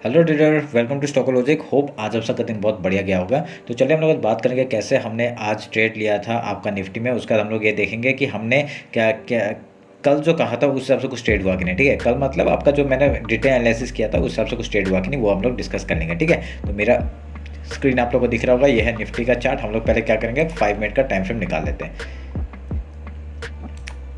Hello trader, welcome to stock logic. Hope आज आप सबका दिन बहुत बढ़िया गया होगा। तो चलिए हम लोग बात करेंगे कैसे हमने आज ट्रेड लिया था आपका निफ्टी में। उसका हम लोग ये देखेंगे कि हमने क्या क्या कल जो कहा था उस हिसाब से कुछ ट्रेड हुआ कि नहीं। ठीक है, कल मतलब आपका जो मैंने डिटेल एनालिसिस किया था उस हिसाब से कुछ ट्रेड हुआ कि नहीं, वो हम लोग डिस्कस कर लेंगे। ठीक है, तो मेरा स्क्रीन आप लोग को दिख रहा होगा, ये है निफ्टी का चार्ट। हम लोग पहले क्या करेंगे, 5 मिनट का टाइम फ्रेम निकाल लेते हैं।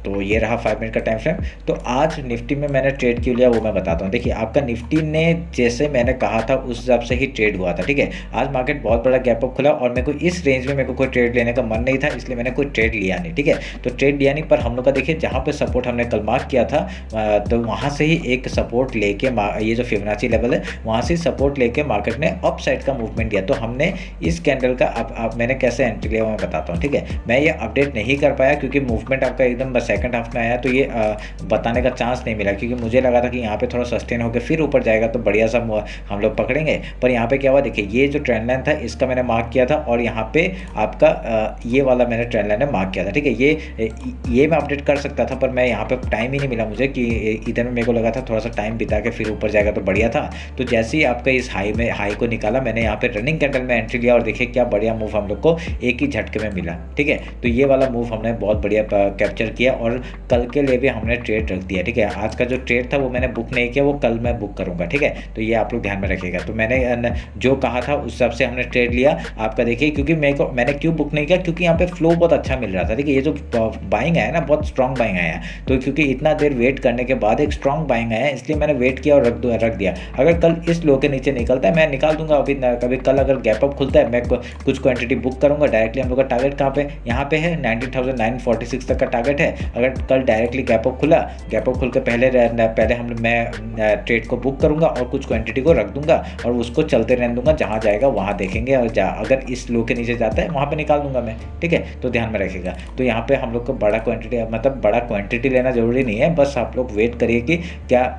तो ये रहा 5 मिनट का टाइम फ्रेम। तो आज निफ्टी में मैंने ट्रेड क्यों लिया वो मैं बताता हूँ। देखिए, आपका निफ्टी ने जैसे मैंने कहा था उस हिसाब से ही ट्रेड हुआ था। ठीक है, आज मार्केट बहुत बड़ा गैप अप खुला और मेरे को इस रेंज में मेरे को कोई ट्रेड लेने का मन नहीं था, इसलिए मैंने कोई ट्रेड लिया नहीं। ठीक है, तो ट्रेड लिया नहीं, पर हम लोग का देखिए जहाँ पे सपोर्ट हमने कल मार्क किया था तो वहाँ से ही एक सपोर्ट लेके ये जो फिबोनाची लेवल है वहाँ से सपोर्ट लेके मार्केट ने अप साइड का मूवमेंट दिया। तो हमने इस कैंडल का अब मैंने कैसे एंट्री लिया मैं बताता हूँ। ठीक है, मैं ये अपडेट नहीं कर पाया क्योंकि मूवमेंट आपका एकदम सेकंड हाफ में आया, तो ये बताने का चांस नहीं मिला क्योंकि मुझे लगा था कि यहाँ पे थोड़ा सस्टेन होकर फिर ऊपर जाएगा तो बढ़िया सा हम लोग पकड़ेंगे। पर यहाँ पे क्या हुआ, देखिए ये जो ट्रेंड लाइन था इसका मैंने मार्क किया था और यहाँ पे आपका ये वाला मैंने ट्रेंड लाइन मार्क किया था। ठीक है, ये मैं अपडेट कर सकता था पर मैं यहाँ पे टाइम ही नहीं मिला मुझे कि इधर में मेरे को लगा था थोड़ा सा टाइम बिता के फिर ऊपर जाएगा तो बढ़िया था। तो जैसे ही आपका इस हाई को निकाला, मैंने यहाँ पे रनिंग कैंडल में एंट्री लिया और देखिए क्या बढ़िया मूव हम लोग को एक ही झटके में मिला। ठीक है, तो ये वाला मूव हमने बहुत बढ़िया कैप्चर किया और कल के लिए भी हमने ट्रेड रख दिया। ठीक है, आज का जो ट्रेड था वो मैंने बुक नहीं किया, वो कल मैं बुक करूंगा। ठीक है, तो ये आप लोग ध्यान में रखिएगा। तो मैंने जो कहा था उस हिसाब से हमने ट्रेड लिया आपका। देखिए क्योंकि मैंने क्यों बुक नहीं किया, क्योंकि यहाँ पे फ्लो बहुत अच्छा मिल रहा था। देखिए ये जो बाइंग आया ना, बहुत स्ट्रॉन्ग बाइंग आया, तो क्योंकि इतना देर वेट करने के बाद एक स्ट्रॉन्ग बाइंग आया इसलिए मैंने वेट किया और रख दिया। अगर कल इस लो के नीचे निकलता है मैं निकाल दूंगा अभी। कभी कल अगर गैप अप खुलता है मैं कुछ क्वांटिटी बुक करूंगा डायरेक्टली। हम लोग का टारगेट कहाँ पे, यहाँ पे है 19,946 तक का टारगेट है। अगर कल डायरेक्टली गैप अप खुला, गैप अप खुल के पहले मैं ट्रेड को बुक करूंगा और कुछ क्वांटिटी को रख दूंगा और उसको चलते रहने दूंगा, जहां जाएगा वहां देखेंगे और अगर इस लो के नीचे जाता है वहां पे निकाल दूंगा मैं। ठीक है, तो ध्यान में रखिएगा। तो यहाँ पे हम लोग को बड़ा क्वांटिटी लेना जरूरी नहीं है, बस आप लोग वेट करिए कि क्या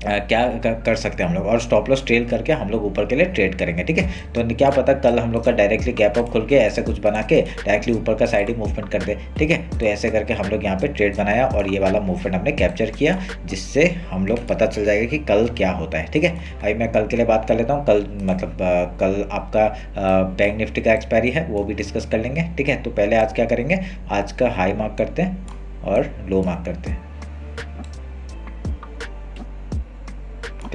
कर सकते हैं हम लोग, और स्टॉप लॉस ट्रेल करके हम लोग ऊपर के लिए ट्रेड करेंगे। ठीक है, तो क्या पता कल हम लोग का डायरेक्टली गैप अप खुल के ऐसे कुछ बना के डायरेक्टली ऊपर का साइड ही मूवमेंट कर दे। ठीक है, तो ऐसे करके हम लोग यहाँ पे ट्रेड बनाया और ये वाला मूवमेंट हमने कैप्चर किया, जिससे हम लोग पता चल जाएगा कि कल क्या होता है। ठीक है, अभी मैं कल के लिए बात कर लेता हूँ। कल मतलब कल आपका बैंक निफ्टी का एक्सपायरी है, वो भी डिस्कस कर लेंगे। ठीक है, तो पहले आज क्या करेंगे, आज का हाई मार्क करते हैं और लो मार्क करते हैं।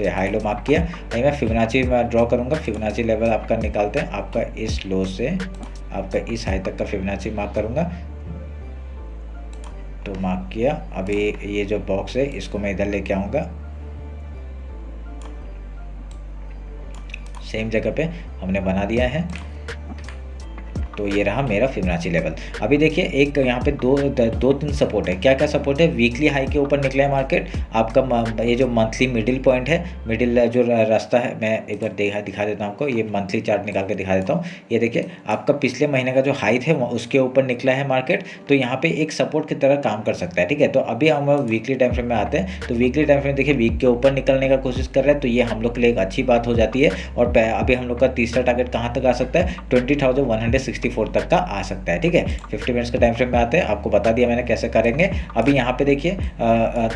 हाई लो मार्क किया, अभी मैं फिबोनाची में ड्रॉ करूंगा। फिबोनाची लेवल आपका निकालते हैं, आपका इस लो से आपका इस हाई तक का फिबोनाची मार्क करूंगा। तो मार्क किया, अभी ये जो बॉक्स है इसको मैं इधर लेके आऊंगा, सेम जगह पे हमने बना दिया है। तो ये रहा मेरा फिबोनाची लेवल। अभी देखिए एक यहाँ पे दो तीन सपोर्ट है। क्या क्या सपोर्ट है, वीकली हाई के ऊपर निकला है मार्केट आपका। ये जो मंथली मिडिल पॉइंट है, मिडिल जो रास्ता है, मैं एक बार दिखा देता हूँ आपको। ये मंथली चार्ट निकाल के दिखा देता हूँ। ये देखिए आपका पिछले महीने का जो हाई थे उसके ऊपर निकला है मार्केट, तो यहाँ पे एक सपोर्ट की तरह काम कर सकता है। ठीक है, तो अभी हम वीकली टाइम फ्रेम में आते हैं। तो वीकली टाइम फ्रेम देखिए वीक के ऊपर निकलने का कोशिश कर रहे हैं, तो ये हम लोग के लिए एक अच्छी बात हो जाती है। और अभी हम लोग का तीसरा टारगेट कहाँ तक आ सकता है, 20,164 तक का आ सकता है। ठीक है, 50 मिनट्स के टाइम फ्रेम में आते हैं, आपको बता दिया मैंने कैसे करेंगे। अभी यहाँ पे देखिए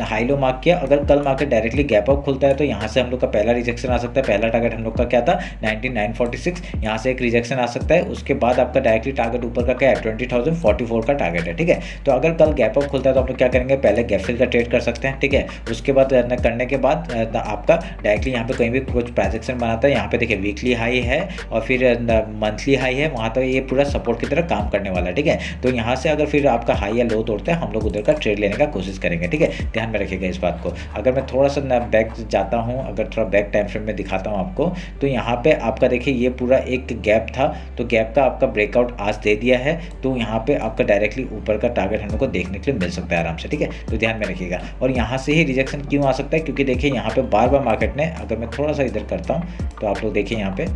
हाई लो मार्क किया, अगर कल मार्केट डायरेक्टली गैप अप खुलता है तो यहाँ से हम लोग का पहला रिजेक्शन आ सकता है। पहला टारगेट हम लोग का क्या था, 19,946, यहाँ से एक रिजेक्शन आ सकता है। उसके बाद आपका डायरेक्टली टारगेट ऊपर का क्या है, 20,044 का टारगेट है। ठीक है, तो अगर कल गैप अप खुलता है तो आप लोग क्या करेंगे, पहले गैप फिल का ट्रेड कर सकते हैं। ठीक है, उसके बाद करने के बाद आपका डायरेक्टली यहाँ पे कहीं भी कुछ ट्रांजेक्शन बनाता है, यहाँ पे देखिए वीकली हाई है और फिर मंथली हाई है, वहाँ तक ये पूरा सपोर्ट की तरह काम करने वाला है। ठीक है, तो यहाँ से अगर फिर आपका हाई या लो तोड़ते हैं हम लोग उधर का ट्रेड लेने का कोशिश करेंगे। ठीक है, ध्यान में रखिएगा इस बात को। अगर मैं थोड़ा सा बैक जाता हूँ, अगर थोड़ा बैक टाइम फ्रेम में दिखाता हूँ आपको, तो यहाँ पे आपका देखिए ये पूरा एक गैप था, तो गैप का आपका ब्रेकआउट आज दे दिया है। तो यहाँ पे आपका डायरेक्टली ऊपर का टारगेट हम लोग को देखने के लिए मिल सकता है आराम से। ठीक है, तो ध्यान में रखिएगा। और यहाँ से ही रिजेक्शन क्यों आ सकता है, क्योंकि देखिए यहाँ पे बार बार मार्केट ने, अगर मैं थोड़ा सा इधर करता हूँ तो आप लोग देखिए यहाँ पे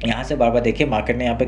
यहाँ से बार बार देखिए मार्केट ने यहाँ पे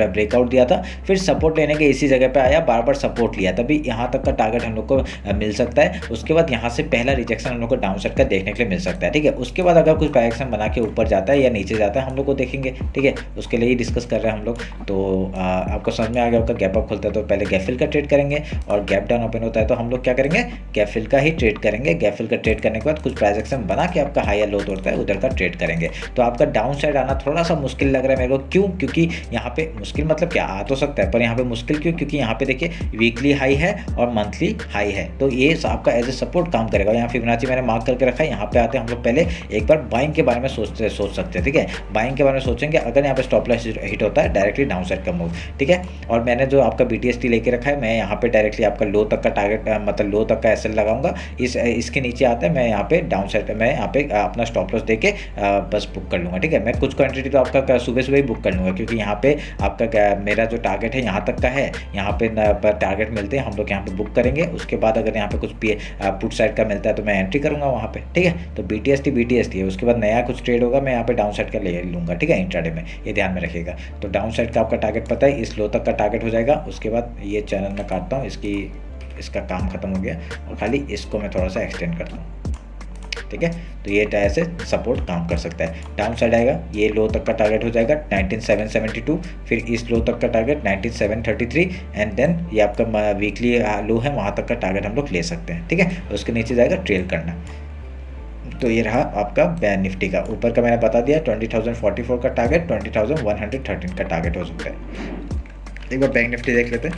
ब्रेकआउट दिया था, फिर सपोर्ट लेने के इसी जगह पे आया, बार बार सपोर्ट लिया, तभी यहाँ तक का टारगेट हम लोग को मिल सकता है। उसके बाद यहाँ से पहला रिजेक्शन हम लोग को डाउन साइड का देखने के लिए मिल सकता है, ठीक है। उसके बाद अगर कुछ डायरेक्शन बना के ऊपर जाता है या नीचे जाता है हम लोग को देखेंगे, ठीक है। उसके लिए ही डिस्कस कर रहे हैं हम लोग। तो आपको समझ में आ गया होगा, गैप अप खुलता है तो पहले गैप फिल का ट्रेड करेंगे, और गैप डाउन ओपन होता है तो हम लोग क्या करेंगे, गैप फिल का ही ट्रेड करेंगे। गैप फिल का ट्रेड करने के बाद कुछ प्राइस एक्शन बना के आपका हाई या लो तोड़ता है उधर का ट्रेड करेंगे। तो आपका डाउन साइड आना थोड़ा सा मुश्किल लग रहा है मेरे को, क्यों? क्योंकि यहाँ पे मुश्किल मतलब क्या, आ तो सकता है पर यहाँ पे मुश्किल क्यों? क्योंकि यहाँ पे देखिए वीकली हाई है और मंथली हाई है, तो ये आपका एज ए सपोर्ट काम करेगा। यहाँ फिबोनाची मैंने मार्क करके रखा है। यहाँ पे आते हैं हम लोग पहले एक बार बाइंग के बारे में सोच सकते हैं, ठीक है। बाइंग के बारे में सोचेंगे, अगर यहाँ पे स्टॉप लॉस हिट होता है डायरेक्टली डाउन साइड का मूव, ठीक है। और मैंने जो आपका BTST लेके रखा है, मैं यहाँ पे डायरेक्टली आपका लो तक का टारगेट मतलब लो तक का SL लगाऊंगा। इसके नीचे आता है मैं यहाँ पे डाउन साइड पे मैं यहाँ पे अपना स्टॉप लॉस देके बस बुक कर लूँगा, ठीक है। मैं कुछ क्वांटिटी तो आपका सुबह सुबह ही बुक कर लूँगा, क्योंकि यहाँ पे आपका मेरा जो टारगेट है यहाँ तक का है। यहाँ पे टारगेट मिलते हैं हम लोग यहाँ पे बुक करेंगे। उसके बाद अगर यहाँ पे कुछ पुट साइड का मिलता है तो मैं एंट्री करूँगा वहाँ पे, ठीक है। तो BTST है, उसके बाद नया कुछ ट्रेड होगा मैं यहाँ पे डाउन साइड का ले लूँगा, ठीक है, इंट्राडे में, ये ध्यान में रखिएगा। तो डाउन साइड का आपका टारगेट पता है, इस लो तक का टारगेट हो जाएगा। उसके बाद ये चैनल मैं काटता हूँ, इसका काम खत्म हो गया और खाली इसको मैं थोड़ा सा एक्सटेंड करता हूँ, ठीक है। तो ये ऐसे सपोर्ट काम कर सकता है। डाउन साइड आएगा, ये लो तक का टारगेट हो जाएगा 19772, फिर इस लो तक का टारगेट 19733, एंड देन ये आपका वीकली लो है, वहाँ तक का टारगेट हम लोग ले सकते हैं, ठीक है। उसके नीचे जाएगा ट्रेल करना। तो ये रहा आपका बैंक निफ्टी का। ऊपर का मैंने बता दिया 20,044 का टारगेट, 20,113 का टारगेट हो सकता है। एक बार बैंक निफ्टी देख लेते हैं।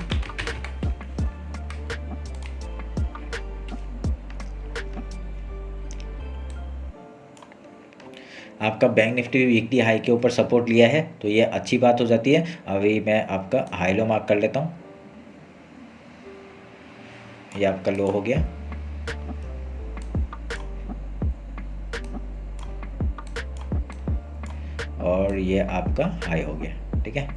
आपका बैंक निफ्टी वीकली हाई के ऊपर सपोर्ट लिया है, तो ये अच्छी बात हो जाती है। अभी मैं आपका हाई लो मार्क कर लेता हूँ, ये आपका लो हो गया, और ये आपका हाई हो गया, ठीक है,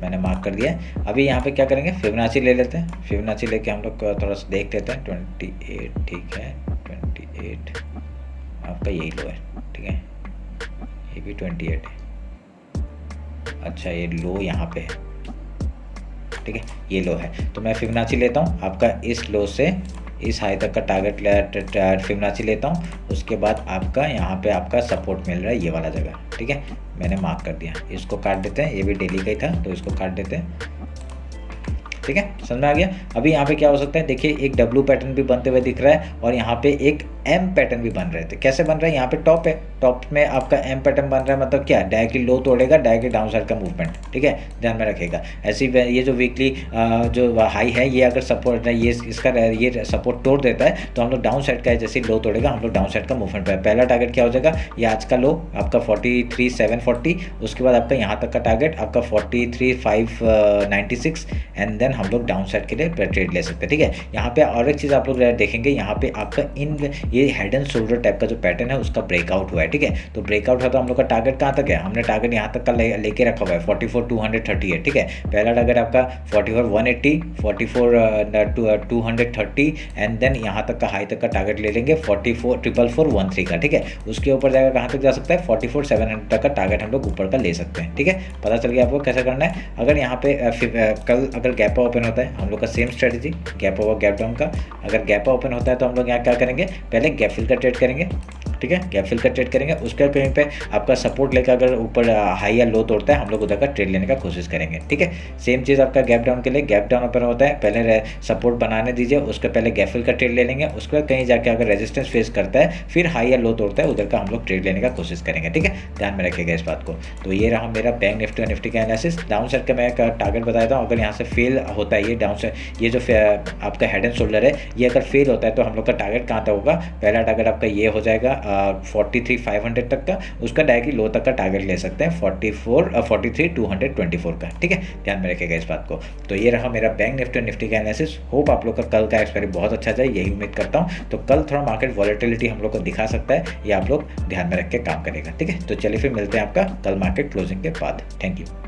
मैंने मार्क कर दिया है। अभी यहाँ पे क्या करेंगे, फिबोनाची ले लेते हैं। फिबोनाची लेके हम लोग थोड़ा सा देख लेते हैं। 28, ठीक है, 28 आपका यही लो है, ठीक है, ये भी 28 है। अच्छा, ये लो यहाँ पे है, ठीक है, ये लो है। तो मैं फिबोनाची लेता हूँ आपका इस लो से इस हाई तक का टारगेट फिबोनाची लेता हूँ। उसके बाद आपका यहाँ पे आपका सपोर्ट मिल रहा है ये वाला जगह, ठीक है, मैंने मार्क कर दिया। इसको काट देते हैं, ये भी डेली का ही था तो इसको काट देते हैं, ठीक है, समझ में आ गया। अभी यहाँ पे क्या हो सकता है, देखिए एक W पैटर्न भी बनते हुए दिख रहा है और यहाँ पे एक M पैटर्न भी बन रहे थे। कैसे बन रहा है, यहाँ पे टॉप है, टॉप में आपका M पैटर्न बन रहा है, मतलब क्या, डायरेक्टली लो तोड़ेगा, डायरेक्टली डाउन साइड का मूवमेंट, ठीक है, ध्यान में रखिएगा। ऐसी ये जो वीकली जो हाई है, ये अगर सपोर्ट ये इसका ये सपोर्ट तोड़ देता है तो हम लोग डाउन साइड का जैसे लो तोड़ेगा हम लोग डाउन साइड का मूवमेंट पे। पहला टारगेट क्या हो जाएगा, ये आज का लो आपका 43,740, उसके बाद आपका यहाँ तक का टारगेट आपका 43,596, एंड देन हम लोग डाउन साइड के लिए ट्रेड ले सकते हैं, ठीक है। यहाँ पे और एक चीज़ आप लोग देखेंगे, यहाँ पे आपका ये हेड एंड शोल्डर टाइप का जो पैटर्न है उसका ब्रेकआउट हुआ है, ठीक है। तो ब्रेकआउट हुआ तो हम लोग का टारगेट कहाँ तक है, हमने टारगेट यहाँ तक का लेके रखा हुआ है 44,238, ठीक है। पहला टारगेट आपका 44,180, 44,230, एंड देन यहाँ तक का हाई तक का टारगेट ले लेंगे 44,413 का, ठीक है। उसके ऊपर जाएगा कहाँ तक जा सकता है, 44,700 तक का टारगेट हम लोग ऊपर का ले सकते हैं, ठीक है। पता चल गया आपको कैसे करना है। अगर यहाँ पे कल अगर गैप ओपन होता है हम लोग का same strategy, gap over gap down का। अगर गैप ओपन होता है तो हम लोग यहाँ क्या करेंगे, पहले गैप फिल का ट्रेड करेंगे, ठीक है, गैप फिल का ट्रेड करेंगे। उसके कहीं पे आपका सपोर्ट लेकर अगर ऊपर हाई या लो तोड़ता है हम लोग उधर का ट्रेड लेने का कोशिश करेंगे, ठीक है। सेम चीज़ आपका गैप डाउन के लिए, गैप डाउन ओपन होता है, पहले सपोर्ट बनाने दीजिए, उसके पहले गैप फिल का ट्रेड ले लेंगे। उसके बाद कहीं जाके अगर रेजिस्टेंस फेस करता है फिर हाई या लो तोड़ता है उधर का हम लोग ट्रेड लेने का कोशिश करेंगे, ठीक है, ध्यान में रखिएगा इस बात को। तो ये रहा मेरा बैंक निफ्टी और निफ्टी का एनालिसिस। डाउन साइड का मैं टारगेट बताता हूँ, अगर यहाँ से फेल होता है ये डाउन साइड, ये जो आपका हेड एंड शोल्डर है, ये अगर फेल होता है तो हम लोग का टारगेट कहाँ तक होगा, पहला टारगेट आपका ये हो जाएगा 43,500 तक का, उसका डायरेक्टली लो तक का टारगेट ले सकते हैं 43,224 का, ठीक है, ध्यान में रखिएगा इस बात को। तो ये रहा मेरा बैंक निफ्टी और निफ्टी का एनालिसिस। होप आप लोग का कल का एक्सपायरी बहुत अच्छा जाए, यही उम्मीद करता हूँ। तो कल थोड़ा मार्केट वॉलेटिलिटी हम लोग को दिखा सकता है, ये आप लोग ध्यान में रख के काम करेगा, ठीक है। तो चलिए फिर मिलते हैं आपका कल मार्केट क्लोजिंग के बाद। Thank you.